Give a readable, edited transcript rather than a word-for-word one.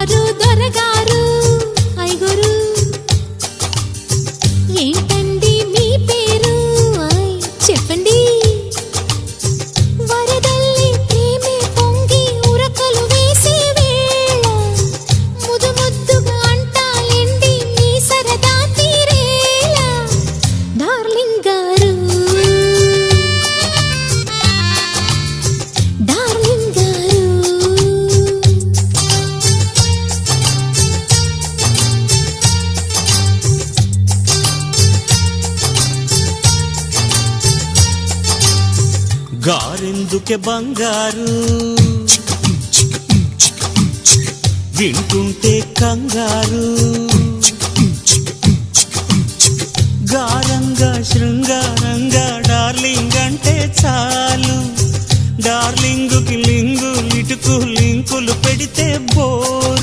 దొరగారు దొరగారు ఐగురు ఏంటండి మీ పేరు చెప్పండి వరదల్లి ప్రేమే పొంగి ఉరకలు వేసే వేళ ముదు ముద్దుగా అంటాలేండి మీ సరదా తీరేలా డార్లింగ్ గారు డార్లింగ్ గారు గారెందుకే బంగారు వింటుంటే కంగారు గారంగా శృంగారంగా డార్లింగ్ అంటే చాలు డార్లింగుకి లింగు లిటుకు లింకులు పెడితే బో